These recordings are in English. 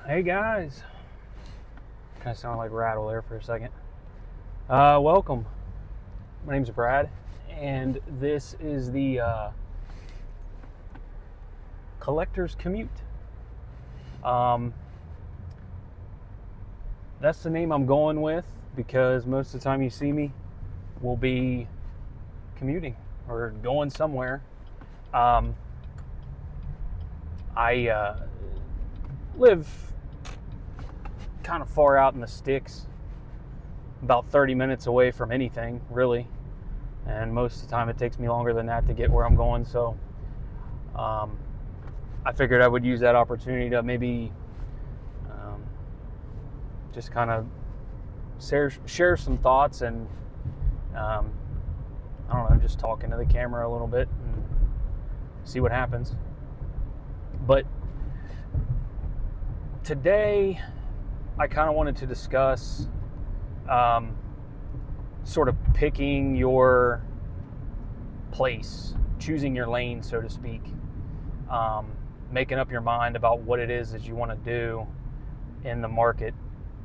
Hey guys, kind of sounded like rattle there for a second. Welcome. My name's Brad, and this is the Collector's Commute. That's the name I'm going with because most of the time you see me will be commuting or going somewhere. I live kind of far out in the sticks, about 30 minutes away from anything, really. And most of the time it takes me longer than that to get where I'm going. So I figured I would use that opportunity to maybe just kind of share some thoughts and I don't know, just talking to the camera a little bit and see what happens. But today I kind of wanted to discuss sort of picking your place, choosing your lane, so to speak, making up your mind about what it is that you want to do in the market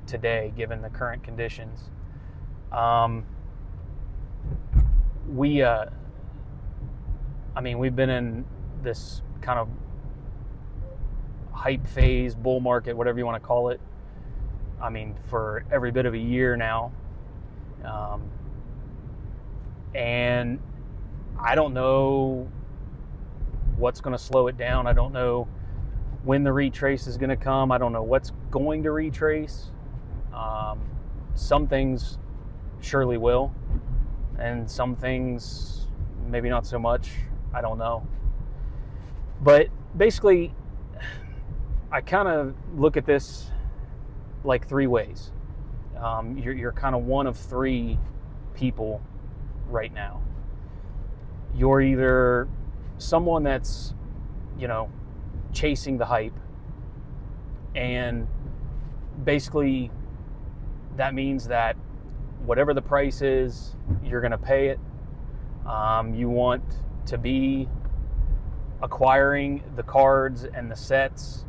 today, given the current conditions. We've been in this kind of hype phase, bull market, whatever you want to call it, for every bit of a year now. And I don't know what's going to slow it down. I don't know when the retrace is going to come. I don't know what's going to retrace. Some things surely will, and some things maybe not so much. I don't know. But basically, I kind of look at this like three ways. You're kind of one of three people right now. You're either someone that's, chasing the hype, and basically that means that whatever the price is, you're going to pay it. You want to be acquiring the cards and the sets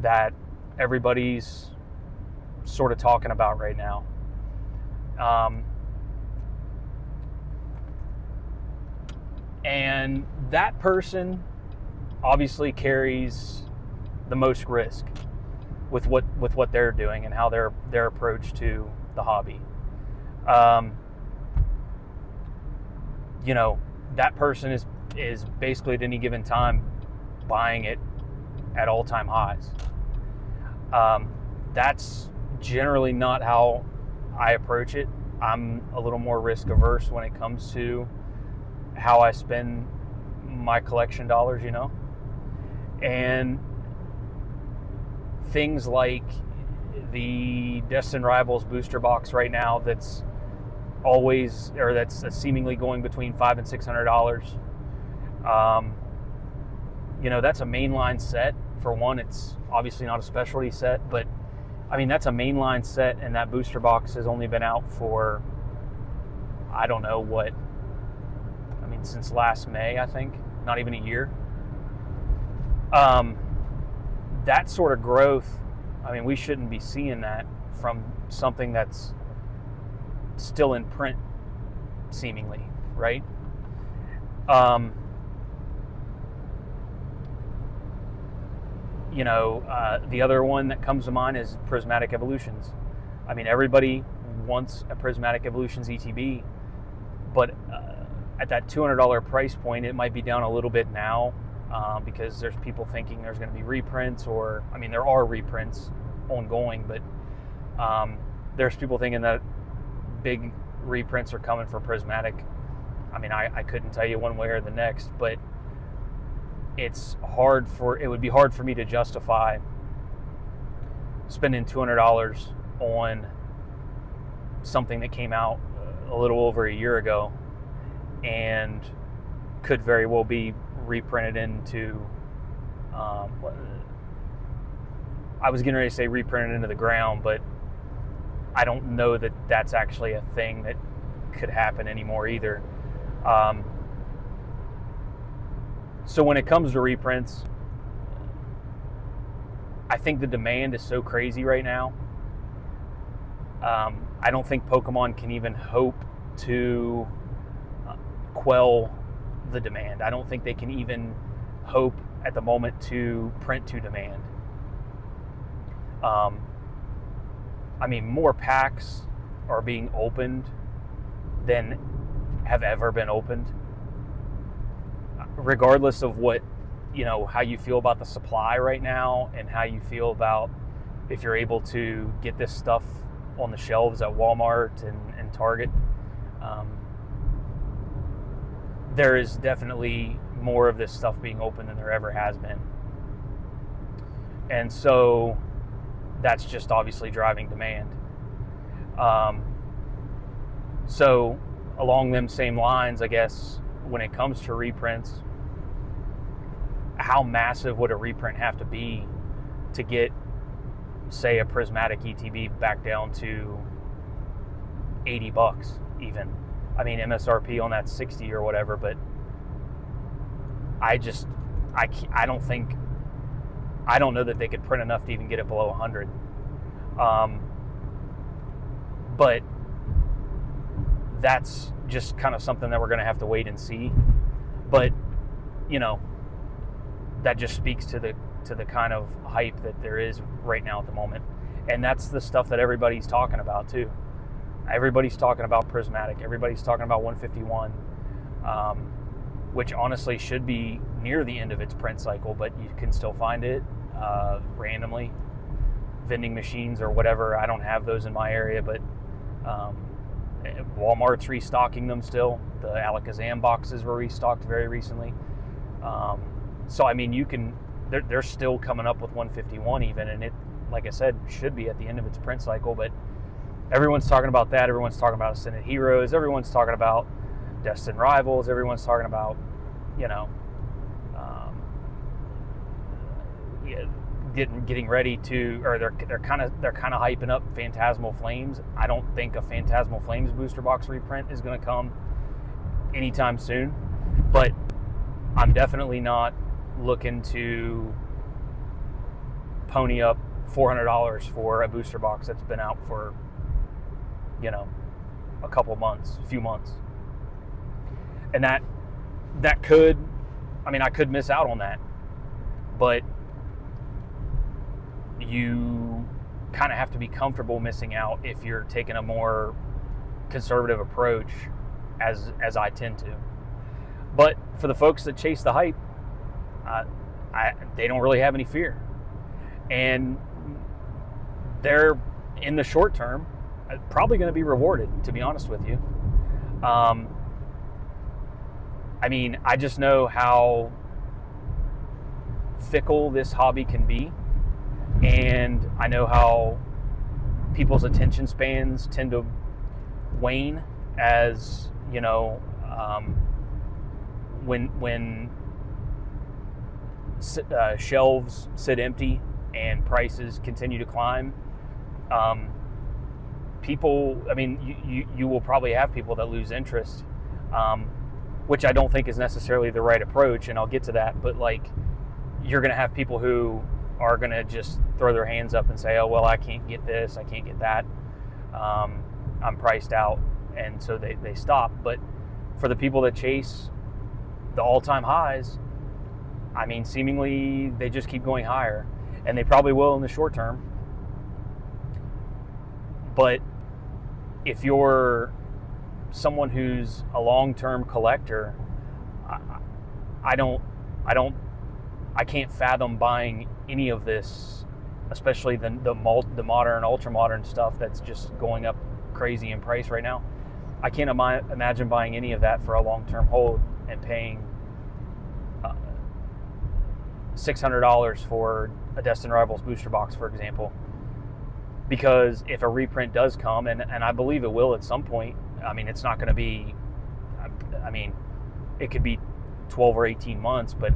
that everybody's sort of talking about right now. And that person obviously carries the most risk with what they're doing and how their approach to the hobby. That person is basically at any given time buying it at all-time highs. That's generally not how I approach it. I'm a little more risk averse when it comes to how I spend my collection dollars, and things like the Destined Rivals booster box right now that's seemingly going between $500 and $600. That's a mainline set. For one, it's obviously not a specialty set, but that's a mainline set, and that booster box has only been out for, I don't know what, since last May, I think, not even a year. That sort of growth, we shouldn't be seeing that from something that's still in print, seemingly, right? The other one that comes to mind is Prismatic Evolutions. Everybody wants a Prismatic Evolutions ETB, but at that $200 price point, it might be down a little bit now because there's people thinking there's going to be reprints, or there are reprints ongoing, but there's people thinking that big reprints are coming for Prismatic. I couldn't tell you one way or the next, but it would be hard for me to justify spending $200 on something that came out a little over a year ago and could very well be reprinted into I was getting ready to say reprinted into the ground, but I don't know that that's actually a thing that could happen anymore either. So when it comes to reprints, I think the demand is so crazy right now. I don't think Pokemon can even hope to quell the demand. I don't think they can even hope at the moment to print to demand. I mean, more packs are being opened than have ever been opened. Regardless of what, how you feel about the supply right now and how you feel about if you're able to get this stuff on the shelves at Walmart and Target, there is definitely more of this stuff being open than there ever has been. And so that's just obviously driving demand. So along them same lines, I guess, when it comes to reprints, how massive would a reprint have to be to get, say, a prismatic ETB back down to $80 even? I mean, MSRP on that 60 or whatever, but I don't know that they could print enough to even get it below 100. But that's just kind of something that we're going to have to wait and see. But, that just speaks to the kind of hype that there is right now at the moment. And that's the stuff that everybody's talking about too. Everybody's talking about prismatic. Everybody's talking about 151, which honestly should be near the end of its print cycle, but you can still find it randomly. Vending machines or whatever. I don't have those in my area, but Walmart's restocking them still. The Alakazam boxes were restocked very recently. So, I mean, they're still coming up with 151 even, and it, like I said, should be at the end of its print cycle, but everyone's talking about that. Everyone's talking about Ascended Heroes. Everyone's talking about Destined Rivals. Everyone's talking about, getting ready to, or they're kind of hyping up Phantasmal Flames. I don't think a Phantasmal Flames booster box reprint is going to come anytime soon, but I'm definitely not looking to pony up $400 for a booster box that's been out for, a few months. And that could, I could miss out on that, but you kind of have to be comfortable missing out if you're taking a more conservative approach, as I tend to. But for the folks that chase the hype, they don't really have any fear. And they're, in the short term, probably going to be rewarded, to be honest with you. I just know how fickle this hobby can be. And I know how people's attention spans tend to wane as, when shelves sit empty and prices continue to climb. People, you will probably have people that lose interest, which I don't think is necessarily the right approach, and I'll get to that, but you're going to have people who are going to just throw their hands up and say, oh, well, I can't get this, I can't get that, I'm priced out, and so they stop. But for the people that chase the all-time highs, seemingly they just keep going higher, and they probably will in the short term. But if you're someone who's a long-term collector, I can't fathom buying any of this, especially the modern, ultra-modern stuff that's just going up crazy in price right now. I can't imagine buying any of that for a long-term hold and paying $600 for a Destined Rivals booster box, for example. Because if a reprint does come, and I believe it will at some point, it's not going to be, it could be 12 or 18 months, but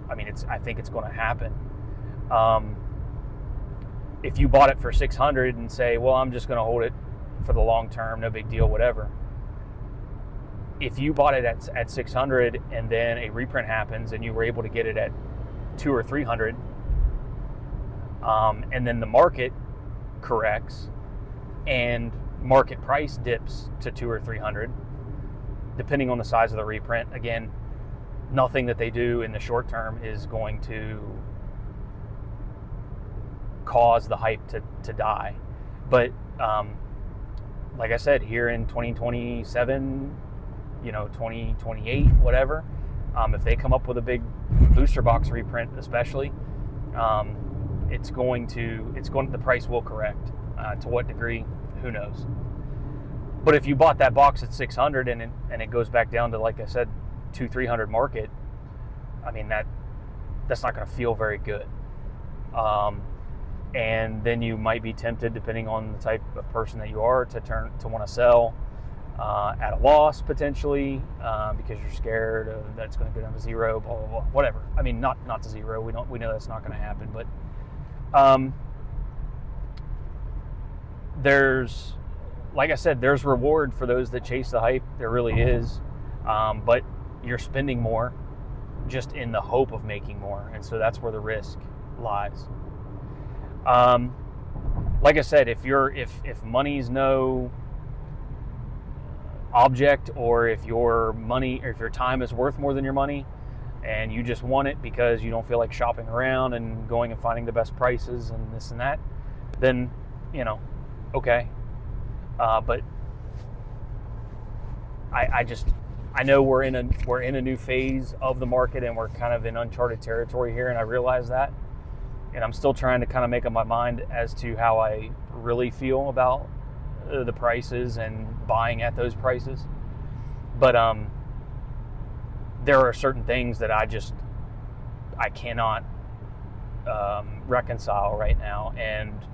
I think it's going to happen. If you bought it for $600 and say, well, I'm just going to hold it for the long term, no big deal, whatever. If you bought it at $600 and then a reprint happens and you were able to get it at $200 or $300, and then the market corrects and market price dips to 200 or 300, depending on the size of the reprint. Again, nothing that they do in the short term is going to cause the hype to die. But like I said, here in 2027, 2028, whatever, if they come up with a big booster box reprint, especially, the price will correct. To what degree, who knows? But if you bought that box at 600 and it goes back down to, like I said, 200-300 market, I mean, that's not going to feel very good. And then you might be tempted, depending on the type of person that you are, to want to sell at a loss potentially, because you're scared that it's going to go down to zero, blah blah blah, whatever. I mean, not to zero. We know that's not going to happen, but there's, like I said, there's reward for those that chase the hype. There really is, but you're spending more just in the hope of making more, and so that's where the risk lies. Like I said, if money's no object, or if your money or if your time is worth more than your money, and you just want it because you don't feel like shopping around and going and finding the best prices and this and that, then okay. But I know we're in a new phase of the market, and we're kind of in uncharted territory here, and I realize that. And I'm still trying to kind of make up my mind as to how I really feel about the prices and buying at those prices. But there are certain things that I cannot reconcile right now. And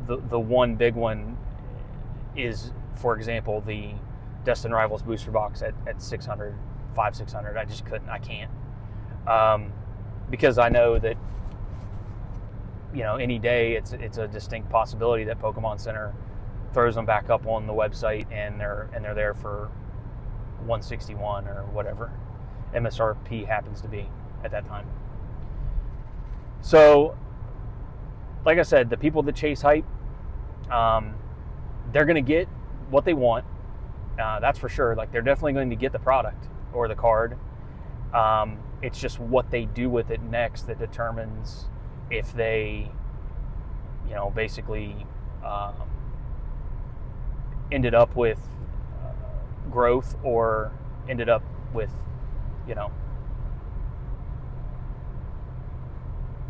the one big one is, for example, the Destin Rivals booster box at 600, 600. I can't, because I know that any day it's a distinct possibility that Pokemon Center throws them back up on the website, and they're there for 161 or whatever MSRP happens to be at that time. So, like I said, the people that chase hype, they're going to get what they want. That's for sure. Like, they're definitely going to get the product or the card. It's just what they do with it next that determines if they, basically ended up with growth, or ended up with,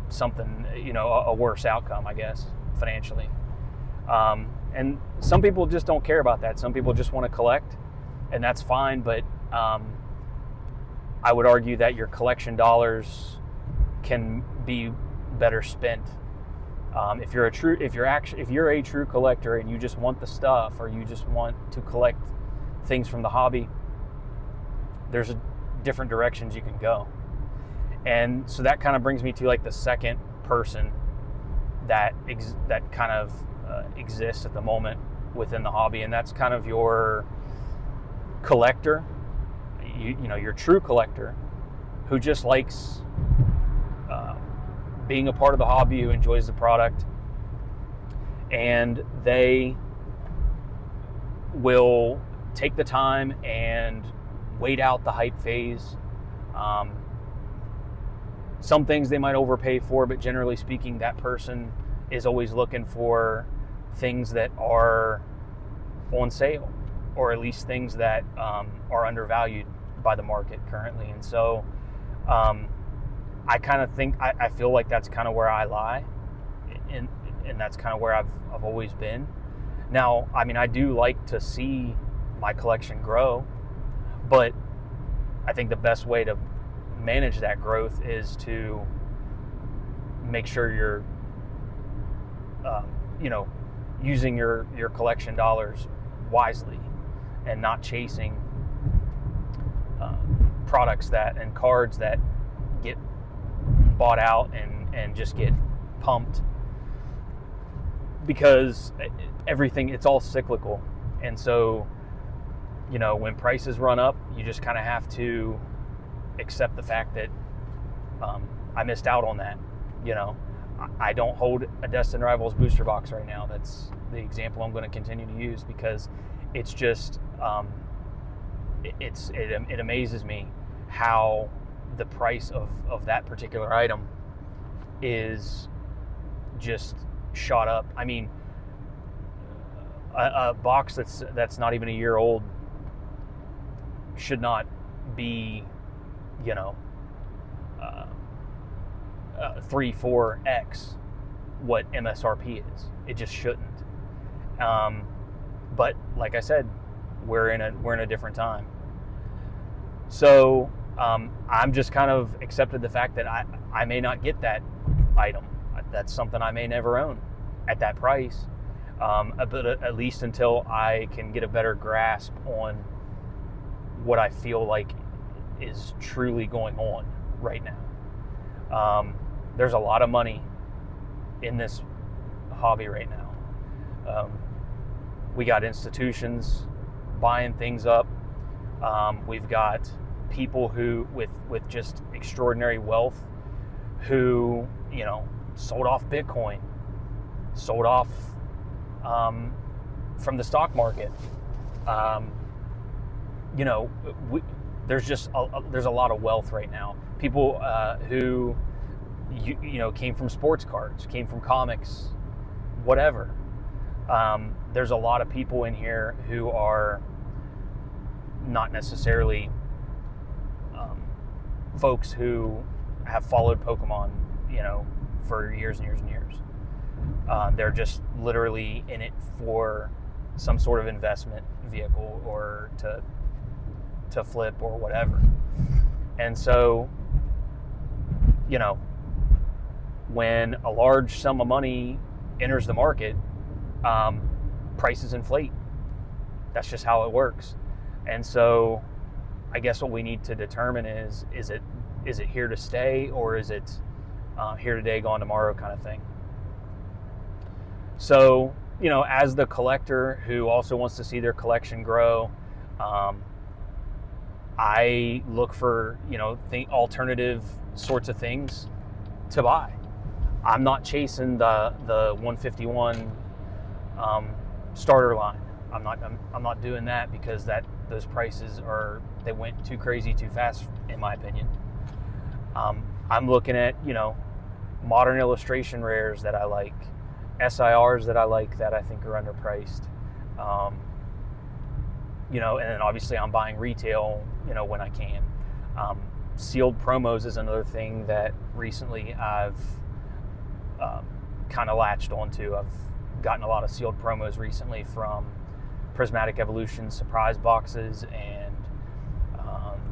something, a worse outcome, I guess, financially. And some people just don't care about that. Some people just want to collect, and that's fine. But I would argue that your collection dollars can be better spent. If you're a true collector, and you just want the stuff, or you just want to collect things from the hobby, there's different directions you can go. And so that kind of brings me to like the second person that kind of exists at the moment within the hobby, and that's kind of your collector, your true collector, who just likes being a part of the hobby, who enjoys the product, and they will take the time and wait out the hype phase. Some things they might overpay for, but generally speaking, that person is always looking for things that are on sale, or at least things that are undervalued by the market currently. And so I kind of think, I feel like that's kind of where I lie, and that's kind of where I've always been. Now, I mean, I do like to see my collection grow, but I think the best way to manage that growth is to make sure you're using your collection dollars wisely, and not chasing products and cards that get bought out and just get pumped, because it's all cyclical. And so when prices run up, you just kind of have to accept the fact that I missed out on that. I don't hold a Destin Rivals booster box right now. That's the example I'm going to continue to use, because it's just it amazes me how the price of that particular item is just shot up. I mean, a box that's not even a year old should not be, 3-4x what MSRP is. It just shouldn't. But like I said, we're in a different time. So I'm just kind of accepted the fact that I may not get that item. That's something I may never own at that price. But at least until I can get a better grasp on what I feel like is truly going on right now. There's a lot of money in this hobby right now. We got institutions buying things up. We've got people who with just extraordinary wealth who, sold off Bitcoin, sold off from the stock market. There's a lot of wealth right now. People who came from sports cards, came from comics, whatever. There's a lot of people in here who are not necessarily folks who have followed Pokemon, for years and years and years. They're just literally in it for some sort of investment vehicle or to flip or whatever. And so, when a large sum of money enters the market, prices inflate. That's just how it works. And so I guess what we need to determine is it here to stay, or is it here today, gone tomorrow kind of thing? So, as the collector who also wants to see their collection grow, I look for, alternative sorts of things to buy. I'm not chasing the 151 starter line. I'm not doing that, because those prices they went too crazy too fast, in my opinion. I'm looking at, modern illustration rares that I like, SIRs that I like that I think are underpriced. And then obviously I'm buying retail, when I can. Sealed promos is another thing that recently I've kind of latched onto. I've gotten a lot of sealed promos recently from Prismatic Evolution surprise boxes and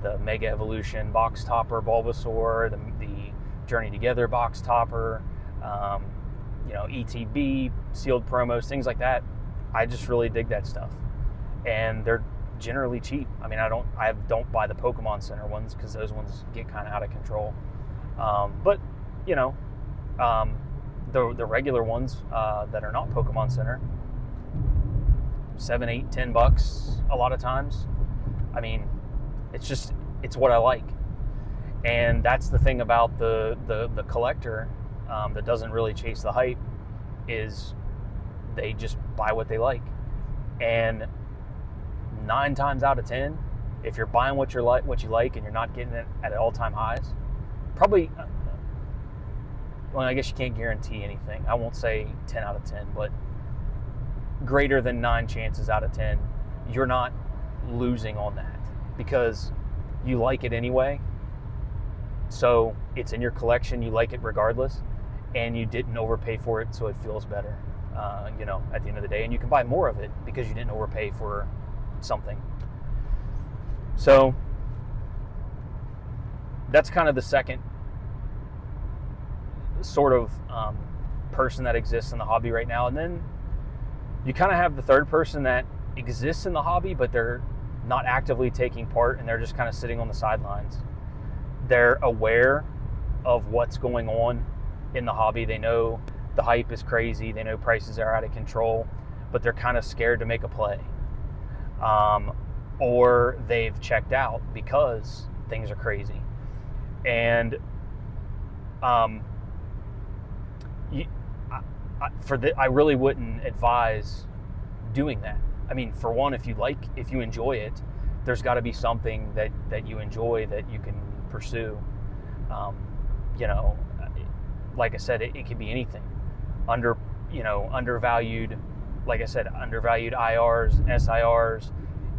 the Mega Evolution box topper Bulbasaur, the Journey Together box topper, ETB sealed promos, things like that. I just really dig that stuff, and they're generally cheap. I mean, I don't buy the Pokemon Center ones, because those ones get kind of out of control. But the regular ones that are not Pokemon Center, $7, $8, $10 a lot of times. I mean, it's what I like. And that's the thing about the collector that doesn't really chase the hype, is they just buy what they like. And 9 times out of 10, if you're buying what you like and you're not getting it at all-time highs, probably, well, I guess you can't guarantee anything. I won't say 10 out of 10, but greater than 9 chances out of 10, you're not losing on that, because you like it anyway. So it's in your collection, you like it regardless, and you didn't overpay for it, so it feels better, at the end of the day. And you can buy more of it because you didn't overpay for something. So that's kind of the second sort of person that exists in the hobby right now. And then you kind of have the third person that exists in the hobby, but they're not actively taking part, and they're just kind of sitting on the sidelines. They're aware of what's going on in the hobby. They know the hype is crazy. They know prices are out of control, but they're kind of scared to make a play. Or they've checked out because things are crazy. And you, I really wouldn't advise doing that. I mean, for one, if you enjoy it, there's got to be something that you enjoy that you can pursue. You know, like I said, it could be anything. Undervalued, like I said, undervalued IRs, SIRs.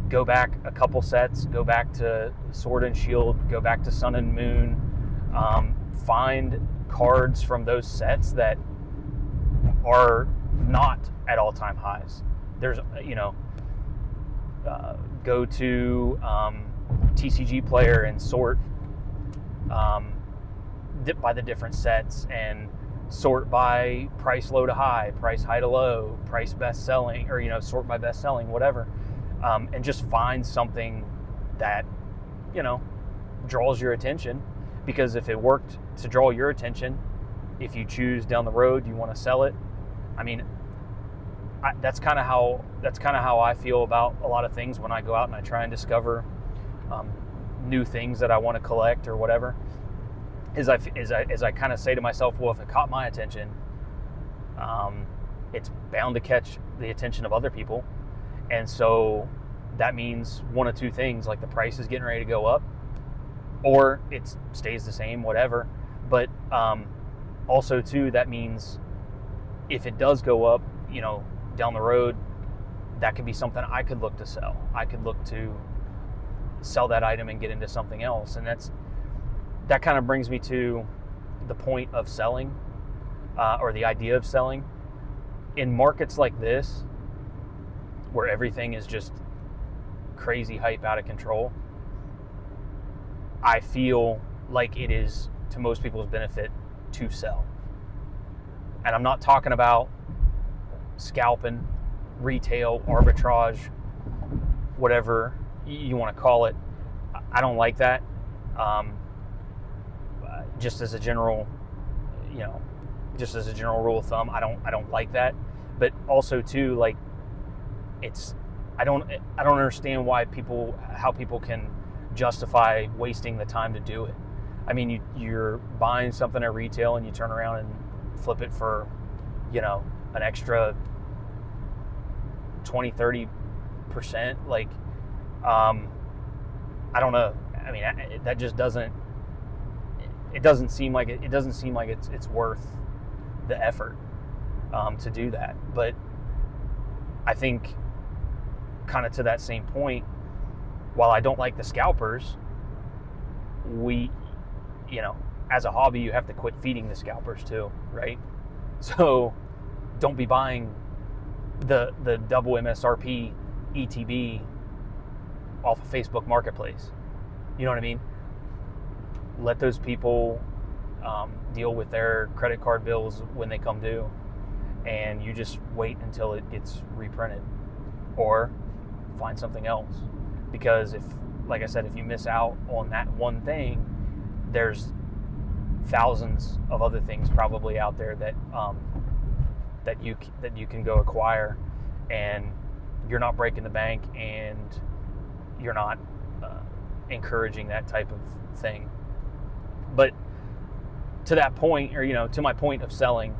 Go back a couple sets. Go back to Sword and Shield. Go back to Sun and Moon. Find cards from those sets that are not at all-time highs. There's, go to TCG Player and sort by the different sets and sort by price low to high, price high to low, price best selling, or sort by best selling, whatever, and just find something that draws your attention. Because if it worked to draw your attention, if you choose down the road you want to sell it, I mean, that's kind of how I feel about a lot of things when I go out and I try and discover new things that I want to collect or whatever. Is I kind of say to myself, well, if it caught my attention, it's bound to catch the attention of other people, and so that means one of two things: like the price is getting ready to go up, or it stays the same, whatever. But also too, that means if it does go up, down the road, that could be something I could look to sell. I could look to sell that item and get into something else. And that kind of brings me to the point of selling, or the idea of selling. In markets like this, where everything is just crazy hype out of control, I feel like it is to most people's benefit to sell. And I'm not talking about scalping, retail, arbitrage, whatever you want to call it. I don't like that. Just as a general rule of thumb, I don't like that. But also too, like, I don't understand how people can justify wasting the time to do it. I mean, you're buying something at retail and you turn around and flip it for, an extra 20-30%. Like, I don't know. I mean, that just doesn't. It doesn't seem like it's worth the effort to do that. But I think, kind of to that same point, while I don't like the scalpers, as a hobby, you have to quit feeding the scalpers too, right? So don't be buying the double MSRP ETB off of Facebook Marketplace. You know what I mean? Let those people deal with their credit card bills when they come due, and you just wait until it gets reprinted, or find something else. Because like I said, if you miss out on that one thing, there's thousands of other things probably out there that you can go acquire, and you're not breaking the bank, and you're not encouraging that type of thing. But to that point, or to my point of selling,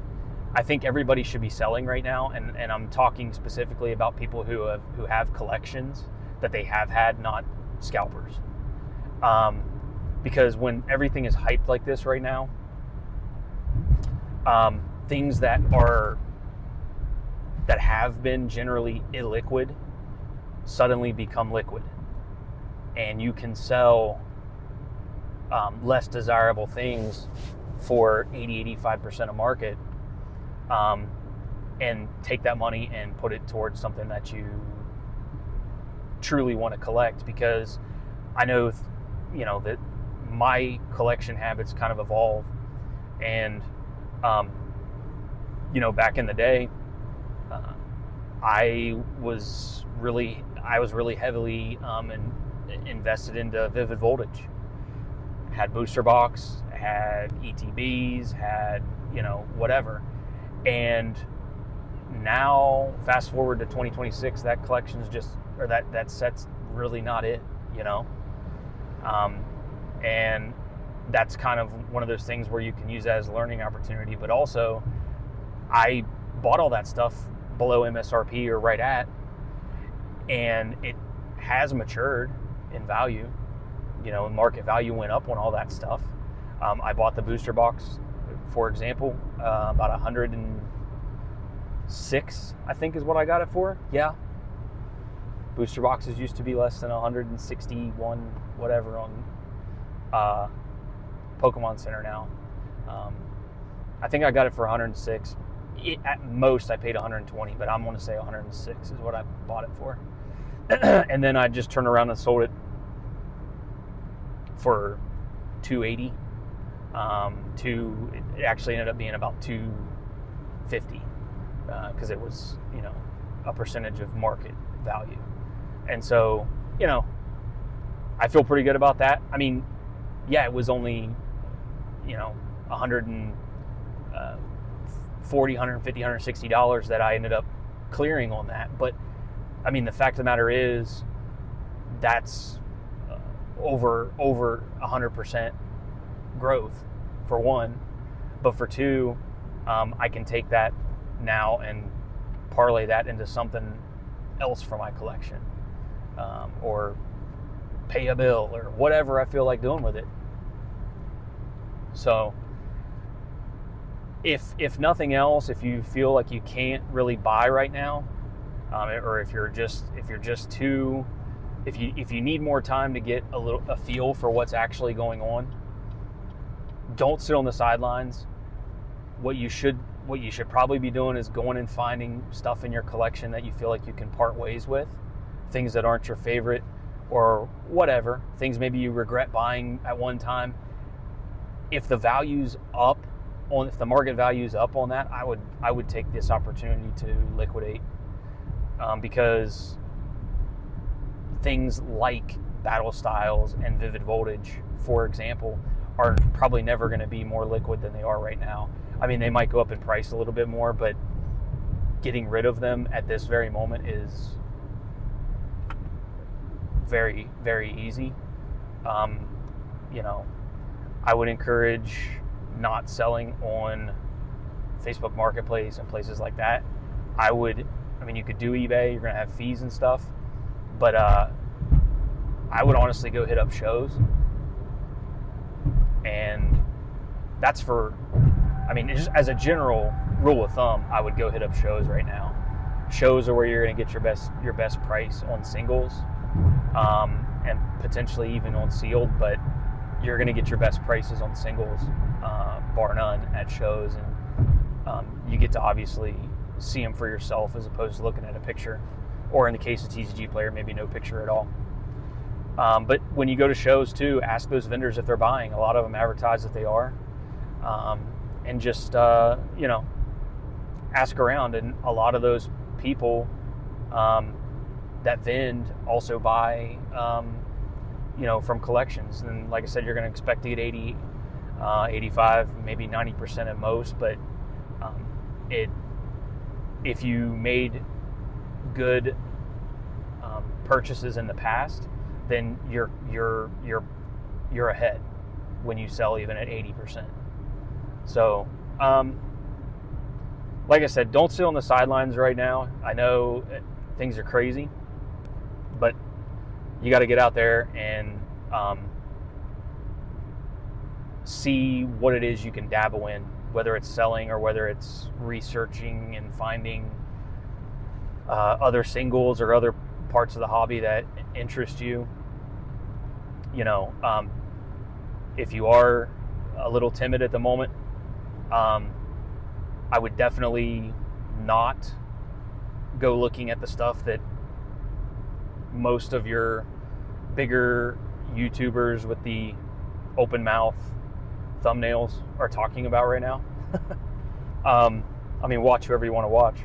I think everybody should be selling right now, and I'm talking specifically about people who have collections that they have had, not scalpers. Because when everything is hyped like this right now, things that have been generally illiquid suddenly become liquid, and you can sell less desirable things for 80-85% of market, and take that money and put it towards something that you truly want to collect. Because I know that my collection habits kind of evolve, and back in the day, I was really heavily invested into Vivid Voltage. Had booster box, had ETBs, had whatever. And now, fast forward to 2026, that collection's that set's really not it, and that's kind of one of those things where you can use that as a learning opportunity, but also I bought all that stuff below MSRP or right at, and it has matured in value. Market value went up on all that stuff. I bought the booster box, for example, about 106, I think is what I got it for. Yeah. Booster boxes used to be less than 161, whatever, on Pokemon Center now. I think I got it for 106. At most, I paid 120, but I'm going to say 106 is what I bought it for. And then I just turned around and sold it for 280. It actually ended up being about 250 because it was, a percentage of market value. And so, I feel pretty good about that. I mean, yeah, it was only, $140, $150, $160 that I ended up clearing on that. But, I mean, the fact of the matter is that's over 100% growth, for one. But for two, I can take that now and parlay that into something else for my collection. Or pay a bill, or whatever I feel like doing with it. So, if nothing else, if you feel like you can't really buy right now, or if you need more time to get a feel for what's actually going on, don't sit on the sidelines. What you should probably be doing is going and finding stuff in your collection that you feel like you can part ways with. Things that aren't your favorite, or whatever, things maybe you regret buying at one time. If the market value's up on that, I would take this opportunity to liquidate, because things like Battle Styles and Vivid Voltage, for example, are probably never going to be more liquid than they are right now. I mean, they might go up in price a little bit more, but getting rid of them at this very moment is very, very easy. I would encourage not selling on Facebook Marketplace and places like that. You could do eBay, you're going to have fees and stuff, but I would honestly go hit up shows. And that's just as a general rule of thumb, I would go hit up shows right now. Shows are where you're going to get your best price on singles, and potentially even on sealed, but you're going to get your best prices on singles, bar none, at shows, and you get to obviously see them for yourself as opposed to looking at a picture, or in the case of TCG Player, maybe no picture at all. But when you go to shows too, ask those vendors if they're buying. A lot of them advertise that they are, and just ask around. And a lot of those people that vend also buy, from collections. And like I said, you're going to expect to get 80, 85, maybe 90% at most. But if you made good purchases in the past, then you're ahead when you sell even at 80%. So, like I said, don't sit on the sidelines right now. I know things are crazy, but you got to get out there and see what it is you can dabble in, whether it's selling or whether it's researching and finding other singles or other parts of the hobby that interest you. If you are a little timid at the moment, I would definitely not go looking at the stuff that most of your bigger YouTubers with the open mouth thumbnails are talking about right now. Watch whoever you want to watch.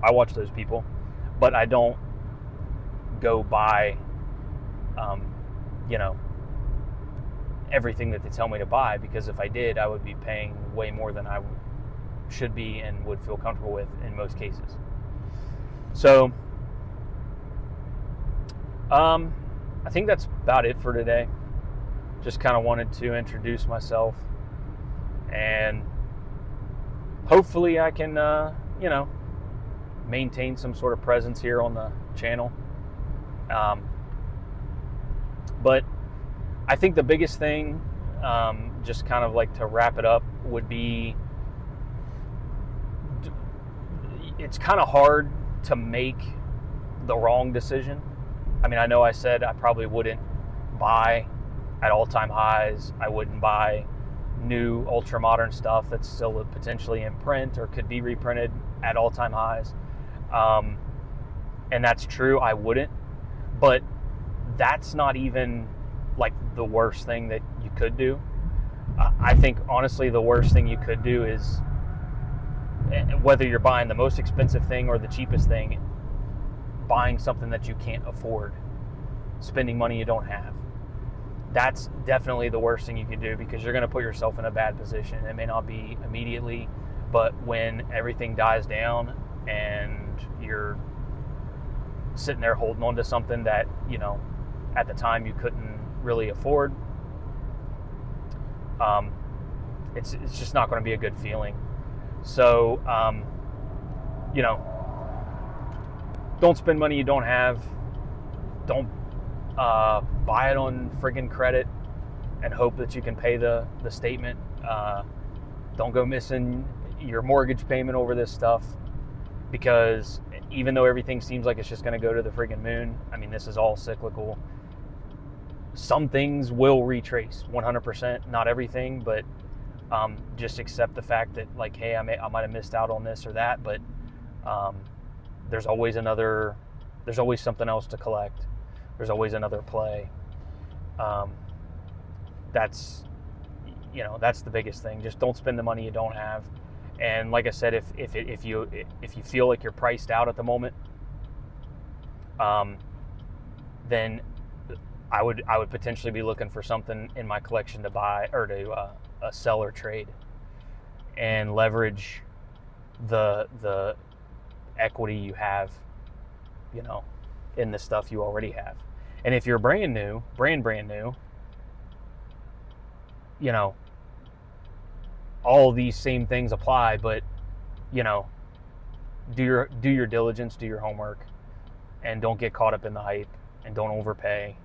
I watch those people, but I don't go buy, everything that they tell me to buy, because if I did, I would be paying way more than I should be and would feel comfortable with in most cases. So, I think that's about it for today. Just kind of wanted to introduce myself and hopefully I can, maintain some sort of presence here on the channel. But I think the biggest thing, just kind of like to wrap it up, would be it's kind of hard to make the wrong decision. I mean, I know I said I probably wouldn't buy at all-time highs. I wouldn't buy new ultra-modern stuff that's still potentially in print or could be reprinted at all-time highs. And that's true, I wouldn't. But that's not even like the worst thing that you could do. I think honestly the worst thing you could do is, whether you're buying the most expensive thing or the cheapest thing, buying something that you can't afford, spending money you don't have. That's definitely the worst thing you can do, because you're going to put yourself in a bad position. It may not be immediately, but when everything dies down and you're sitting there holding on to something that, at the time you couldn't really afford, it's just not going to be a good feeling. So, don't spend money you don't have. Don't buy it on friggin' credit and hope that you can pay the statement. Don't go missing your mortgage payment over this stuff, because even though everything seems like it's just going to go to the friggin' moon, I mean, this is all cyclical. Some things will retrace 100%, not everything, but just accept the fact that, like, hey, I might have missed out on this or that, but there's always something else to collect. There's always another play. That's the biggest thing. Just don't spend the money you don't have. And like I said, if you feel like you're priced out at the moment, then I would potentially be looking for something in my collection to buy, or to sell or trade, and leverage the equity you have, in the stuff you already have. And if you're brand new, all these same things apply, but do your diligence, do your homework, and don't get caught up in the hype, and don't overpay,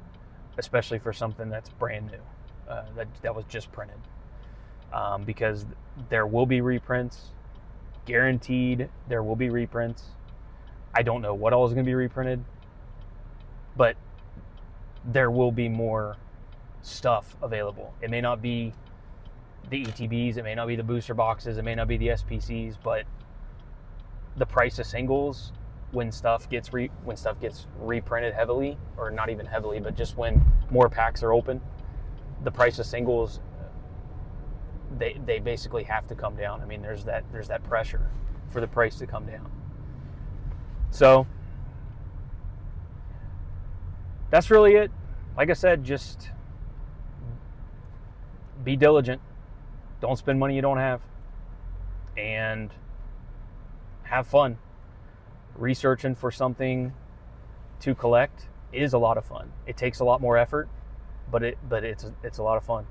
especially for something that's brand new, that was just printed, because there will be reprints, guaranteed. There will be reprints. I don't know what all is going to be reprinted, but there will be more stuff available. It may not be the ETBs, it may not be the booster boxes, it may not be the SPCs, but the price of singles, when stuff gets reprinted heavily, or not even heavily, but just when more packs are open, the price of singles, they basically have to come down. I mean, there's that pressure for the price to come down. So that's really it. Like I said, just be diligent. Don't spend money you don't have, and have fun. Researching for something to collect is a lot of fun. It takes a lot more effort, but it's a lot of fun.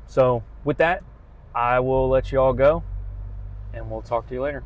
So with that, I will let you all go, and we'll talk to you later.